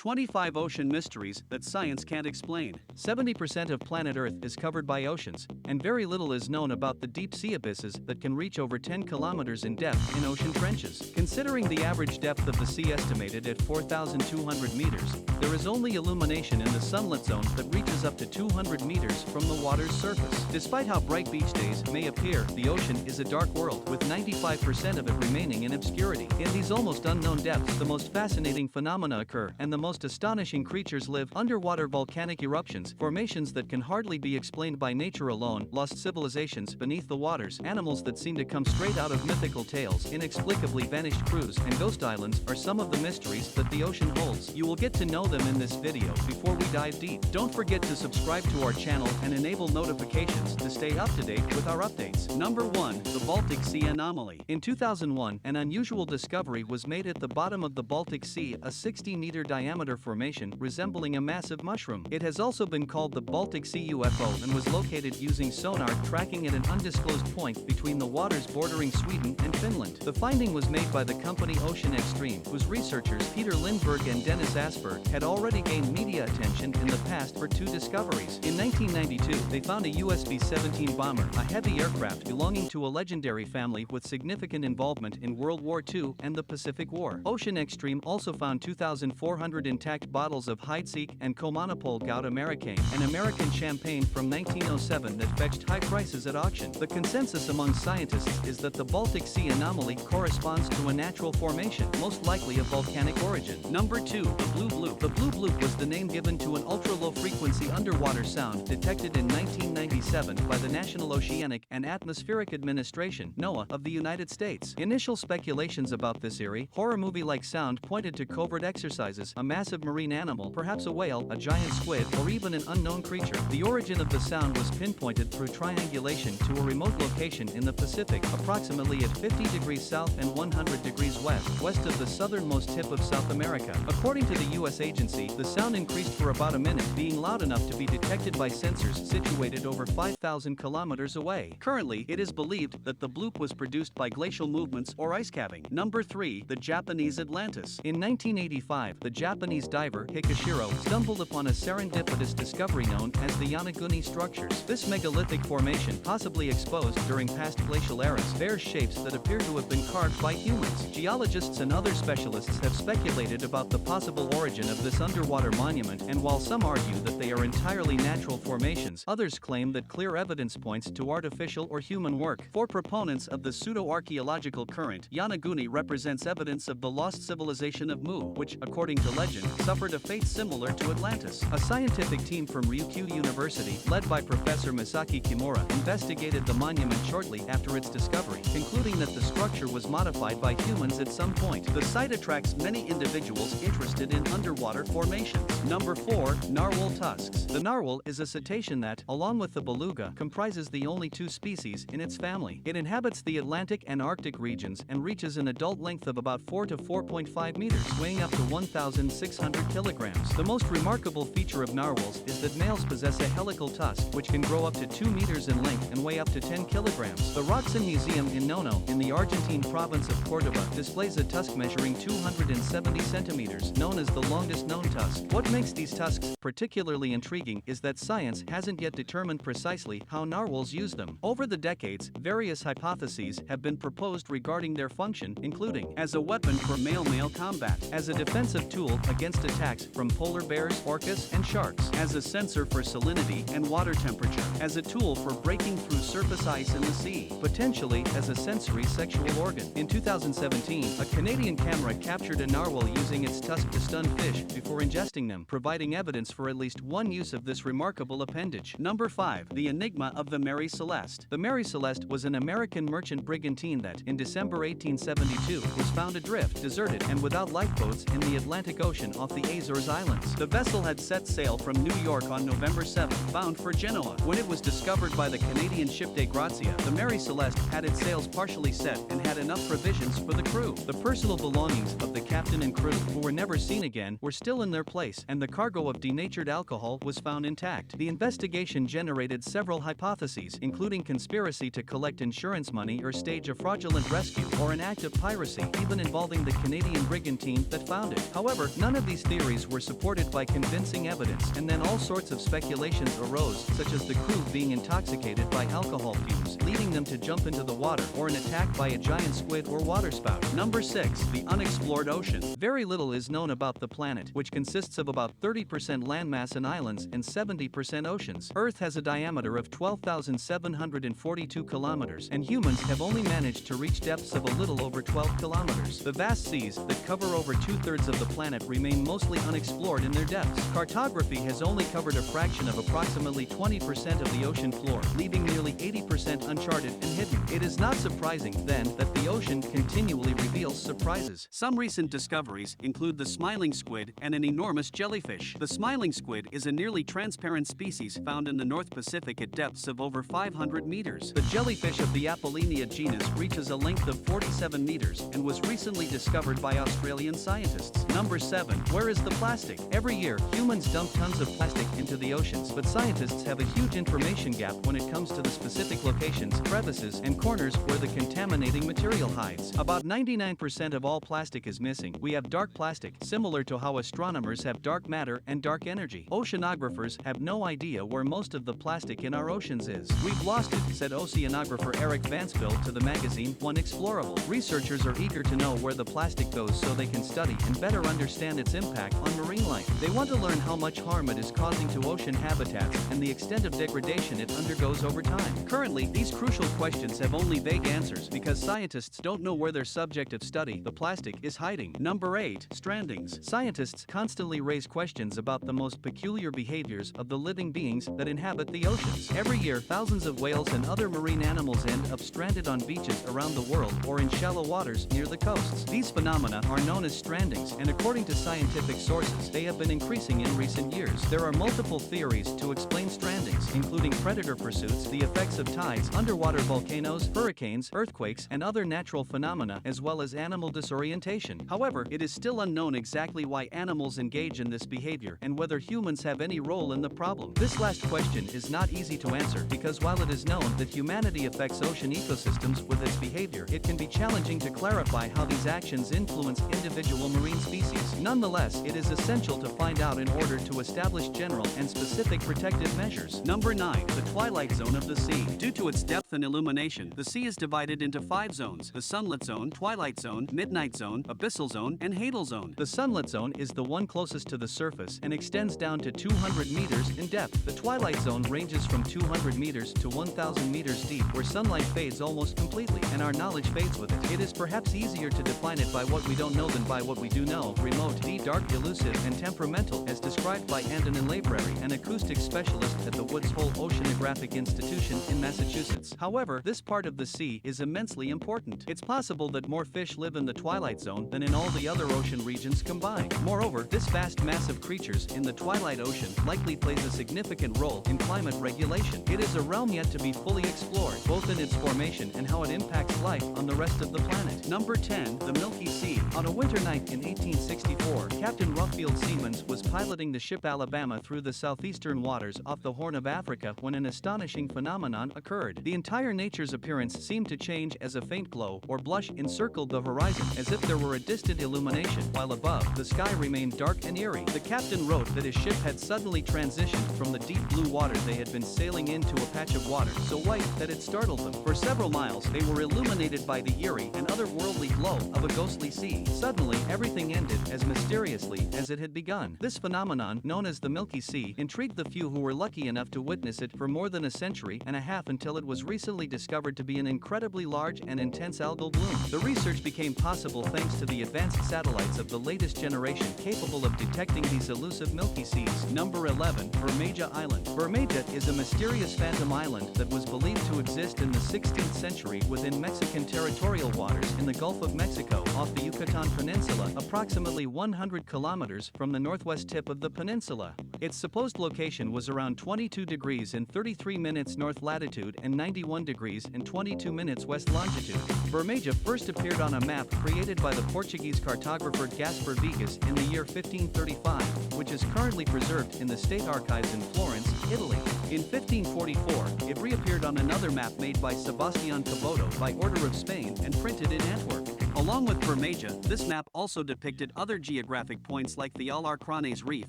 25 Ocean Mysteries That Science Can't Explain. 70% of planet Earth is covered by oceans, and very little is known about the deep sea abysses that can reach over 10 kilometers in depth in ocean trenches. Considering the average depth of the sea estimated at 4,200 meters, there is only illumination in the sunlit zone that reaches up to 200 meters from the water's surface. Despite how bright beach days may appear, the ocean is a dark world, with 95% of it remaining in obscurity. In these almost unknown depths, the most fascinating phenomena occur, and the most astonishing creatures live. Underwater volcanic eruptions, formations that can hardly be explained by nature alone, lost civilizations beneath the waters, animals that seem to come straight out of mythical tales, inexplicably vanished crews, and ghost islands are some of the mysteries that the ocean holds. You will get to know them in this video. Before we dive deep, don't forget to subscribe to our channel and enable notifications to stay up to date with our updates. Number 1. The Baltic Sea Anomaly. In 2001, an unusual discovery was made at the bottom of the Baltic Sea, a 60-meter diameter formation resembling a massive mushroom. It has also been called the Baltic Sea UFO and was located using sonar tracking at an undisclosed point between the waters bordering Sweden and Finland. The finding was made by the company Ocean Extreme, whose researchers Peter Lindberg and Dennis Asberg had already gained media attention in the past for two discoveries. In 1992, they found a USB-17 bomber, a heavy aircraft belonging to a legendary family with significant involvement in World War II and the Pacific War. Ocean Extreme also found 2,400 intact bottles of Heidsieck and Comonopol Goud Americaine, an American champagne from 1907 that fetched high prices at auction. The consensus among scientists is that the Baltic Sea anomaly corresponds to a natural formation, most likely of volcanic origin. Number 2. The Blue Bloop. The Blue Bloop was the name given to an ultra-low-frequency underwater sound detected in 1997 by the National Oceanic and Atmospheric Administration (NOAA) of the United States. Initial speculations about this eerie, horror movie-like sound pointed to covert exercises, a massive marine animal, perhaps a whale, a giant squid, or even an unknown creature. The origin of the sound was pinpointed through triangulation to a remote location in the Pacific, approximately at 50 degrees south and 100 degrees west of the southernmost tip of South America. According to the U.S. agency, the sound increased for about a minute, being loud enough to be detected by sensors situated over 5,000 kilometers away. Currently, it is believed that the bloop was produced by glacial movements or ice calving. Number 3. The Japanese Atlantis. In 1985, the Japanese diver Hikashiro stumbled upon a serendipitous discovery known as the Yonaguni structures. This megalithic formation, possibly exposed during past glacial eras, bears shapes that appear to have been carved by humans. Geologists and other specialists have speculated about the possible origin of this underwater monument, and while some argue that they are entirely natural formations, others claim that clear evidence points to artificial or human work. For proponents of the pseudo-archaeological current, Yonaguni represents evidence of the lost civilization of Mu, which, according to legend, suffered a fate similar to Atlantis. A scientific team from Ryukyu University, led by Professor Masaki Kimura, investigated the monument shortly after its discovery, concluding that the structure was modified by humans at some point. The site attracts many individuals interested in underwater formations. Number 4. Narwhal tusks. The narwhal is a cetacean that, along with the beluga, comprises the only two species in its family. It inhabits the Atlantic and Arctic regions and reaches an adult length of about 4 to 4.5 meters, weighing up to 1,600 kilograms. The most remarkable feature of narwhals is that males possess a helical tusk, which can grow up to 2 meters in length and weigh up to 10 kilograms. The Roxen Museum in Nono, in the Argentine province of Córdoba, displays a tusk measuring 270 centimeters, known as the longest known tusk. What makes these tusks particularly intriguing is that science hasn't yet determined precisely how narwhals use them. Over the decades, various hypotheses have been proposed regarding their function, including as a weapon for male-male combat, as a defensive tool against attacks from polar bears, orcas, and sharks, as a sensor for salinity and water temperature, as a tool for breaking through surface ice in the sea, potentially as a sensory sexual organ. In 2017, a Canadian camera captured a narwhal using its tusk to stun fish before ingesting them, providing evidence for at least one use of this remarkable appendage. Number 5. The Enigma of the Mary Celeste. The Mary Celeste was an American merchant brigantine that, in December 1872, was found adrift, deserted, and without lifeboats in the Atlantic Ocean off the Azores Islands. The vessel had set sail from New York on November 7, bound for Genoa. When it was discovered by the Canadian ship De Grazia, the Mary Celeste had its sails partially set and had enough provisions for the crew. The personal belongings of the captain and crew, who were never seen again, were still in their place, and the cargo of denatured alcohol was found intact. The investigation generated several hypotheses, including conspiracy to collect insurance money or stage a fraudulent rescue, or an act of piracy, even involving the Canadian brigantine that found it. However, none none of these theories were supported by convincing evidence, and then all sorts of speculations arose, such as the crew being intoxicated by alcohol fumes, leading them to jump into the water, or an attack by a giant squid or waterspout. Number 6. The unexplored ocean. Very little is known about the planet, which consists of about 30% landmass and islands and 70% oceans. Earth has a diameter of 12,742 kilometers, and humans have only managed to reach depths of a little over 12 kilometers. The vast seas that cover over 2/3 of the planet remain mostly unexplored in their depths. Cartography has only covered a fraction of approximately 20% of the ocean floor, leaving nearly 80% uncharted and hidden. It is not surprising, then, that the ocean continually reveals surprises. Some recent discoveries include the smiling squid and an enormous jellyfish. The smiling squid is a nearly transparent species found in the North Pacific at depths of over 500 meters. The jellyfish of the Apollinaria genus reaches a length of 47 meters and was recently discovered by Australian scientists. Number 7. Where is the plastic? Every year, humans dump tons of plastic into the oceans, but scientists have a huge information gap when it comes to the specific locations, crevices, and corners where the contaminating material hides. About 99% of all plastic is missing. We have dark plastic, similar to how astronomers have dark matter and dark energy. Oceanographers have no idea where most of the plastic in our oceans is. We've lost it, said oceanographer Eric Vansville to the magazine One Explorable. Researchers are eager to know where the plastic goes so they can study and better understand its impact on marine life. They want to learn how much harm it is causing to ocean habitats and the extent of degradation it undergoes over time. Currently, these crucial questions have only vague answers because scientists don't know where their subject of study, the plastic, is hiding. Number 8. Strandings. Scientists constantly raise questions about the most peculiar behaviors of the living beings that inhabit the oceans. Every year, thousands of whales and other marine animals end up stranded on beaches around the world or in shallow waters near the coasts. These phenomena are known as strandings, and according to scientific sources, they have been increasing in recent years. There are multiple theories to explain strandings, including predator pursuits, the effects of tides, underwater volcanoes, hurricanes, earthquakes, and other natural phenomena, as well as animal disorientation. However, it is still unknown exactly why animals engage in this behavior and whether humans have any role in the problem. This last question is not easy to answer because while it is known that humanity affects ocean ecosystems with its behavior, it can be challenging to clarify how these actions influence individual marine species. Nonetheless, it is essential to find out in order to establish general and specific protective measures. Number 9. The twilight zone of the sea. Due to its depth and illumination, the sea is divided into 5 zones: the sunlit zone, twilight zone, midnight zone, abyssal zone, and hadal zone. The sunlit zone is the one closest to the surface and extends down to 200 meters in depth. The twilight zone ranges from 200 meters to 1,000 meters deep, where sunlight fades almost completely, and our knowledge fades with it. It is perhaps easier to define it by what we don't know than by what we do know. Remote, deep, dark, elusive, and temperamental, as described by Antonin Labrary, an acoustics specialist at the Woods Hole Oceanographic Institution in Massachusetts. However, this part of the sea is immensely important. It's possible that more fish live in the twilight zone than in all the other ocean regions combined. Moreover, this vast mass of creatures in the twilight ocean likely plays a significant role in climate regulation. It is a realm yet to be fully explored, both in its formation and how it impacts life on the rest of the planet. Number 10. The Milky Sea. On a winter night in 1864, Captain Ruffield Siemens was piloting the ship Alabama through the southeastern waters off the Horn of Africa when an astonishing phenomenon occurred. The entire nature's appearance seemed to change as a faint glow or blush encircled the horizon, as if there were a distant illumination, while above, the sky remained dark and eerie. The captain wrote that his ship had suddenly transitioned from the deep blue water they had been sailing into a patch of water so white that it startled them. For several miles, they were illuminated by the eerie and otherworldly glow of a ghostly sea. Suddenly, everything ended as mysteriously as it had begun. This phenomenon, known as the Milky Sea, intrigued the few who were lucky enough to witness it for more than a century and a half until it was recently discovered to be an incredibly large and intense algal bloom. The research became possible thanks to the advanced satellites of the latest generation capable of detecting these elusive Milky Seas. Number 11. Bermeja Island. Bermeja is a mysterious phantom island that was believed to exist in the 16th century within Mexican territorial waters in the Gulf of Mexico off the Yucatan Peninsula, approximately 100 kilometers from the northwest tip of the peninsula. Its supposed location was around 22 degrees and 33 minutes north latitude and 91 degrees and 22 minutes west longitude. Bermeja first appeared on a map created by the Portuguese cartographer Gaspar Vigas in the year 1535, which is currently preserved in the State Archives in Florence, Italy. In 1544, it reappeared on another map made by Sebastián Caboto by order of Spain and printed in Antwerp. Along with Bermeja, this map also depicted other geographic points like the Alarcranes Reef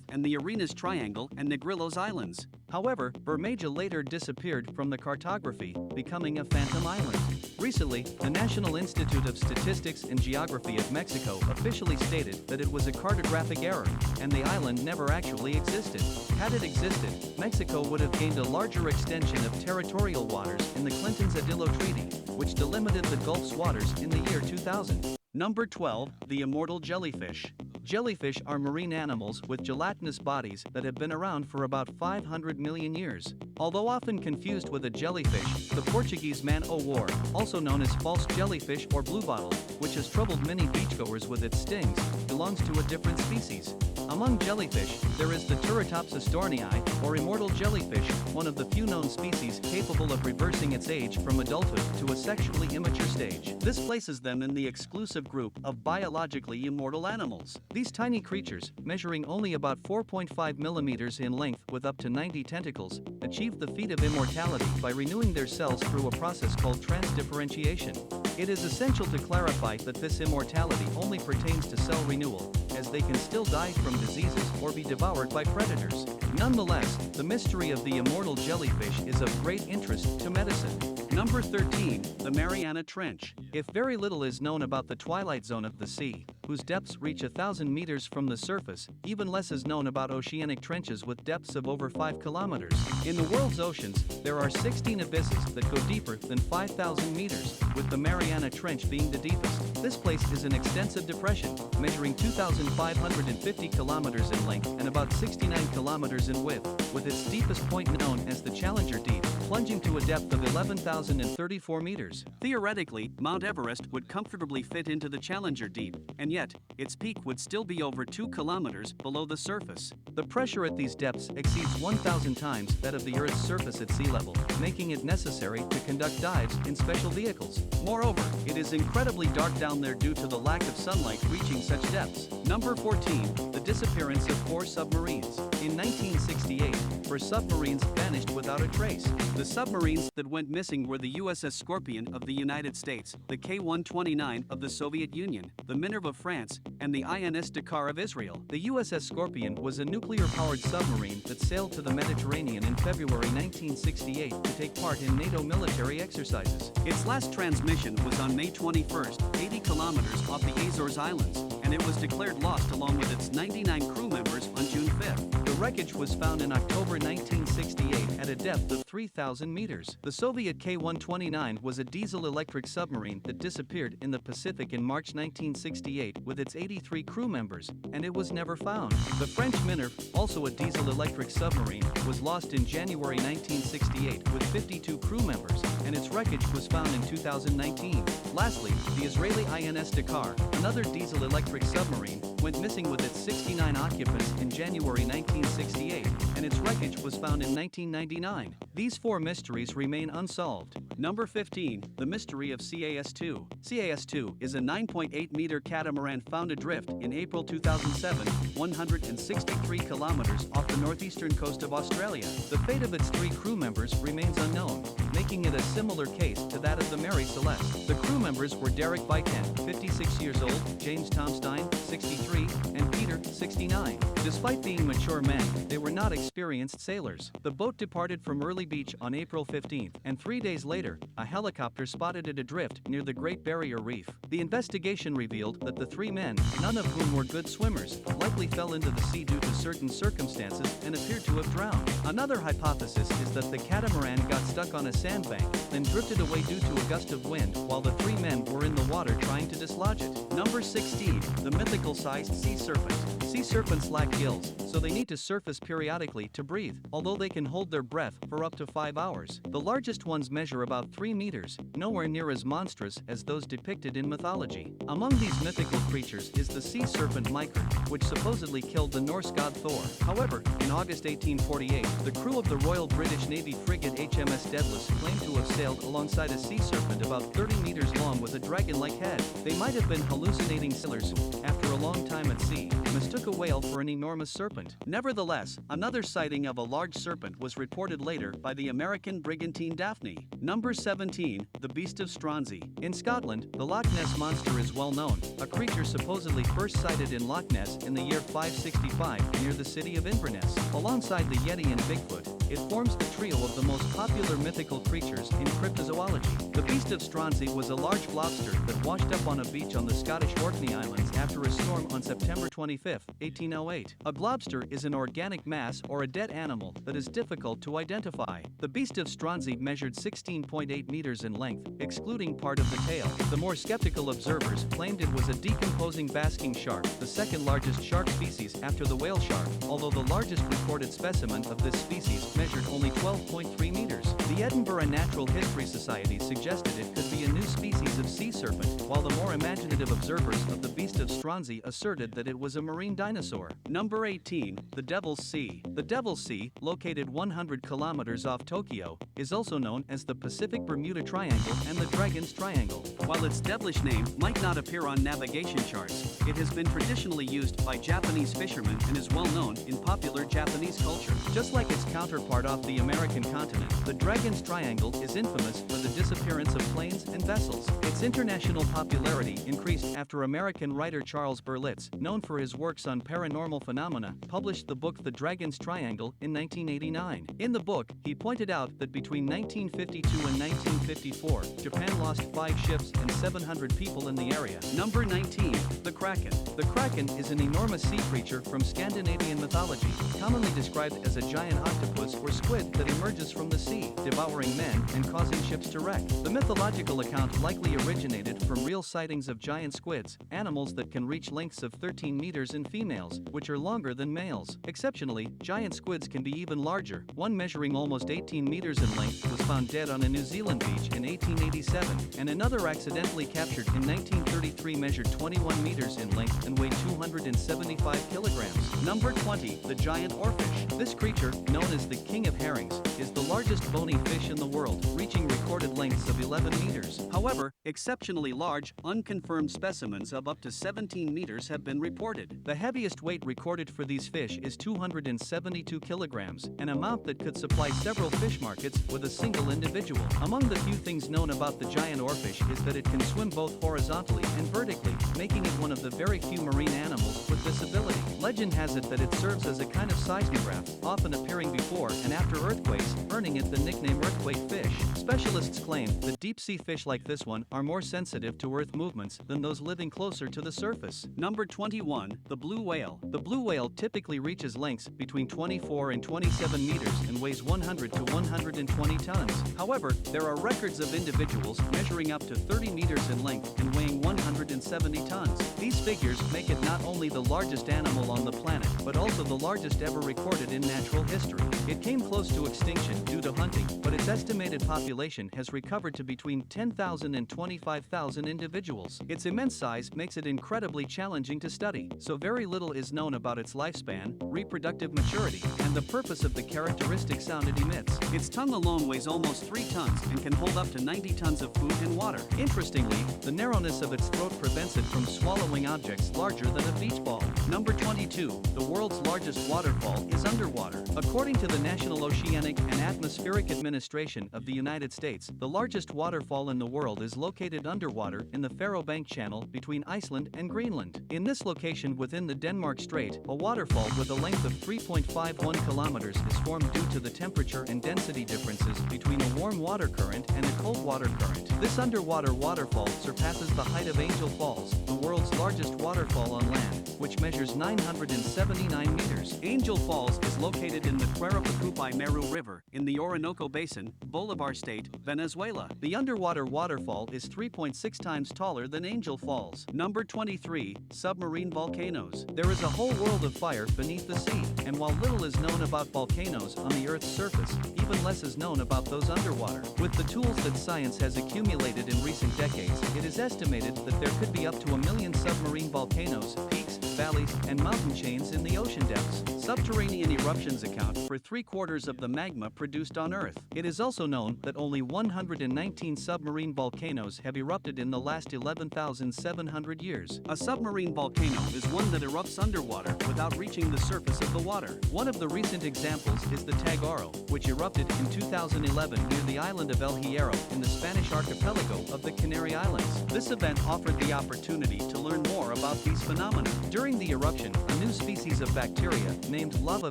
and the Arenas Triangle and Negrillos Islands. However, Bermeja later disappeared from the cartography, becoming a phantom island. Recently, the National Institute of Statistics and Geography of Mexico officially stated that it was a cartographic error, and the island never actually existed. Had it existed, Mexico would have gained a larger extension of territorial waters in the Clinton-Zedillo Treaty, which delimited the Gulf's waters in the year 2000. Number 12. The immortal jellyfish. Jellyfish are marine animals with gelatinous bodies that have been around for about 500 million years. Although often confused with a jellyfish, the Portuguese man-o'-war, also known as false jellyfish or bluebottle, which has troubled many beachgoers with its stings, belongs to a different species. Among jellyfish, there is the Turritopsis dohrnii, or immortal jellyfish, one of the few known species capable of reversing its age from adulthood to a sexually immature stage. This places them in the exclusive group of biologically immortal animals. These tiny creatures, measuring only about 4.5 millimeters in length with up to 90 tentacles, achieve the feat of immortality by renewing their cells through a process called transdifferentiation. It is essential to clarify that this immortality only pertains to cell renewal, as they can still die from diseases or be devoured by predators. Nonetheless, the mystery of the immortal jellyfish is of great interest to medicine. Number 13. The Mariana Trench. If very little is known about the twilight zone of the sea, whose depths reach 1,000 meters from the surface, even less is known about oceanic trenches with depths of over 5 kilometers. In the world's oceans, there are 16 abysses that go deeper than 5,000 meters, with the Mariana Trench being the deepest. This place is an extensive depression, measuring 2,550 kilometers in length and about 69 kilometers in width, with its deepest point known as the Challenger Deep, plunging to a depth of 11,034 meters. Theoretically, Mount Everest would comfortably fit into the Challenger Deep, and yet, its peak would still be over 2 kilometers below the surface. The pressure at these depths exceeds 1,000 times that of the Earth's surface at sea level, making it necessary to conduct dives in special vehicles. Moreover, it is incredibly dark down there due to the lack of sunlight reaching such depths. Number 14. The disappearance of 4 submarines. In 1968, 4 submarines vanished without a trace. The submarines that went missing were the USS Scorpion of the United States, the K-129 of the Soviet Union, the Minerve of France, and the INS Dakar of Israel. The USS Scorpion was a nuclear-powered submarine that sailed to the Mediterranean in February 1968 to take part in NATO military exercises. Its last transmission was on May 21st, 80 kilometers off the Azores Islands, and it was declared lost along with its 99 crew members on June 5th. The wreckage was found in October 1968 at a depth of 3,000 meters. The Soviet K-129 was a diesel-electric submarine that disappeared in the Pacific in March 1968 with its 83 crew members, and it was never found. The French Minerve, also a diesel-electric submarine, was lost in January 1968 with 52 crew members, and its wreckage was found in 2019. Lastly, the Israeli INS Dakar, another diesel-electric submarine, went missing with its 69 occupants in January 1968, and its wreckage was found in 1999. These 4 mysteries remain unsolved. Number 15. The mystery of CAS-2. CAS-2 is a 9.8-meter catamaran found adrift in April 2007, 163 kilometers off the northeastern coast of Australia. The fate of its 3 crew members remains unknown, making it a similar case to that of the Mary Celeste. The crew members were Derek Vitan, 56 years old, James Tomstein, 63, and Peter, 69. Despite being mature men, they were not experienced sailors. The boat departed from Early Beach on April 15th, and 3 days later, a helicopter spotted it adrift near the Great Barrier Reef. The investigation revealed that the 3 men, none of whom were good swimmers, likely fell into the sea due to certain circumstances and appeared to have drowned. Another hypothesis is that the catamaran got stuck on a sandbank, then drifted away due to a gust of wind while the 3 men were in the water trying to dislodge it. Number 16. The mythical-sized sea serpent. Sea serpents lack gills, so they need to surface periodically to breathe, although they can hold their breath for up to 5 hours. The largest ones measure about 3 meters, nowhere near as monstrous as those depicted in mythology. Among these mythical creatures is the sea serpent Micard, which supposedly killed the Norse god Thor. However, in August 1848, the crew of the Royal British Navy frigate HMS Daedalus claimed to have sailed alongside a sea serpent about 30 meters long with a dragon-like head. They might have been hallucinating sailors who, after a long time at sea, mistook a whale for an enormous serpent. serpent. Nevertheless, another sighting of a large serpent was reported later by the American brigantine Daphne. Number 17, the Beast of Stronsay. In Scotland, the Loch Ness Monster is well known, a creature supposedly first sighted in Loch Ness in the year 565 near the city of Inverness. Alongside the Yeti and Bigfoot, it forms the trio of the most popular mythical creatures in cryptozoology. The Beast of Stronsay was a large lobster that washed up on a beach on the Scottish Orkney Islands after a storm on September 25, 1808. A globster is an organic mass or a dead animal that is difficult to identify. The Beast of Stronsay measured 16.8 meters in length, excluding part of the tail. The more skeptical observers claimed it was a decomposing basking shark, the second largest shark species after the whale shark, although the largest recorded specimen of this species measured only 12.3 meters. The Edinburgh Natural History Society suggested it could be a new species of sea serpent, while the more imaginative observers of the Beast of Stronsay asserted that it was a marine dinosaur. Number 18, the Devil's Sea. The Devil's Sea, located 100 kilometers off Tokyo, is also known as the Pacific Bermuda Triangle and the Dragon's Triangle. While its devilish name might not appear on navigation charts, it has been traditionally used by Japanese fishermen and is well known in popular Japanese culture. Just like its counterpart off the American continent, the Dragon's Triangle is infamous for the disappearance of planes and vessels. Its international popularity increased after American writer Charles Berlitz, known for his works on paranormal phenomena, published the book The Dragon's Triangle in 1989. In the book, he pointed out that between 1952 and 1954, Japan lost 5 ships and 700 people in the area. Number 19, the Kraken. The Kraken is an enormous sea creature from Scandinavian mythology, commonly described as a giant octopus or squid that emerges from the sea, devouring men and causing ships to wreck. The mythological account likely originated from real sightings of giant squids, animals that can reach lengths of 13 meters in females, which are longer than males. Exceptionally, giant squids can be even larger. One measuring almost 18 meters in length was found dead on a New Zealand beach in 1887, and another accidentally captured in 1933 measured 21 meters in length and weighed 275 kilograms. Number 20, the giant oarfish. This creature, known as the king of herrings, is the largest bony fish in the world, reaching recorded lengths of 11 meters. However, exceptionally large, unconfirmed specimens of up to 17 meters have been reported. The heaviest weight recorded for these fish is 272 kilograms, an amount that could supply several fish markets with a single individual. Among the few things known about the giant oarfish is that it can swim both horizontally and vertically, making it one of the very few marine animals with this ability. Legend has it that it serves as a kind of seismograph, often appearing before and after earthquakes, earning it the nickname earthquake fish. Specialists claim that deep-sea fish like this one are more sensitive to earth movements than those living closer to the surface. Number 21, the blue whale. The blue whale typically reaches lengths between 24 and 27 meters and weighs 100 to 120 tons. However, there are records of individuals measuring up to 30 meters in length and weighing 170 tons. These figures make it not only the largest animal on the planet, but also the largest ever recorded in natural history. It came close to extinction due to hunting, but its estimated population has recovered to between 10,000 and 25,000 individuals. Its immense size makes it incredibly challenging to study, so very little is known about its lifespan, reproductive maturity, and the purpose of the characteristic sound it emits. Its tongue alone weighs almost 3 tons and can hold up to 90 tons of food and water. Interestingly, the narrowness of its throat prevents it from swallowing objects larger than a beach ball. Number 22, the world's largest waterfall is underwater. According to the National Oceanic and Atmospheric Administration of the United States, the largest waterfall in the world is located underwater in the Faroe Bank Channel between Iceland and Greenland. In this location within the Denmark Strait, a waterfall with a length of 3.51 kilometers is formed due to the temperature and density differences between a warm water current and a cold water current. This underwater waterfall surpasses the height of Angel Falls, the world's largest waterfall on land, which measures 979 meters. Angel Falls is located in the Quarapacupai Meru River in the Orinoco Basin, Bolivar State, Venezuela. The underwater waterfall is 3.6 times taller than Angel Falls. Number 23, submarine volcanoes. There is a whole world of fire beneath the sea, and while little is known about volcanoes on the Earth's surface, even less is known about those underwater. With the tools that science has accumulated in recent decades, it is estimated that there could be up to 1 million submarine volcanoes, peaks, valleys, and mountain chains in the ocean depths. Subterranean eruptions account for 3/4 of the magma produced on Earth. It is also known that only 119 submarine volcanoes have erupted in the last 11,700 years. A submarine volcano is one that erupts underwater without reaching the surface of the water. One of the recent examples is the Tagaro, which erupted in 2011 near the island of El Hierro in the Spanish archipelago of the Canary Islands. This event offered the opportunity to learn more about these phenomena. During the eruption, a new species of bacteria, named Lava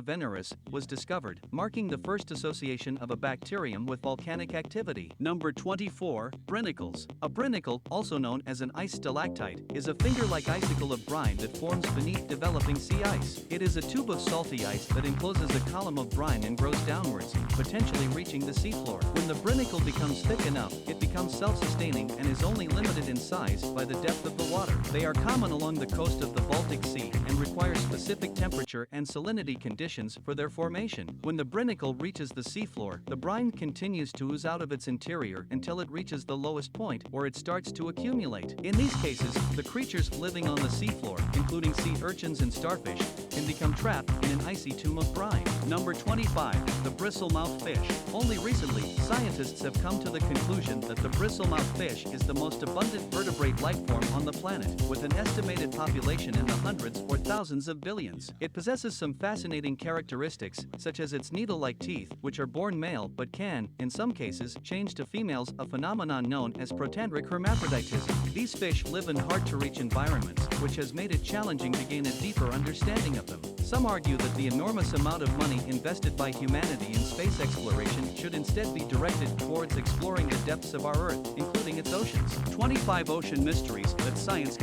veneris, was discovered, marking the first association of a bacterium with volcanic activity. Number 24. Brinicles. A brinicle, also known as an ice stalactite, is a finger-like icicle of brine that forms beneath developing sea ice. It is a tube of salty ice that encloses a column of brine and grows downwards, potentially reaching the seafloor. When the brinicle becomes thick enough, it becomes self-sustaining and is only limited in size by the depth of the water. They are common along the coast of the Baltic Sea and require specific temperature and salinity conditions for their formation. When the brinicle reaches the seafloor, the brine continues to ooze out of its interior until it reaches the lowest point, where it starts to accumulate. In these cases, the creatures living on the seafloor, including sea urchins and starfish, can become trapped in an icy tomb of brine. Number 25. The bristlemouth fish. Only recently, scientists have come to the conclusion that the bristlemouth fish is the most abundant vertebrate life form on the planet, with an estimated population in the hundreds or thousands of billions. It possesses some fascinating characteristics, such as its needle-like teeth, which are born male but can, in some cases, change to females, a phenomenon known as protandric hermaphroditism. These fish live in hard-to-reach environments, which has made it challenging to gain a deeper understanding of them. Some argue that the enormous amount of money invested by humanity in space exploration should instead be directed towards exploring the depths of our Earth, including its oceans. 25 ocean mysteries that science can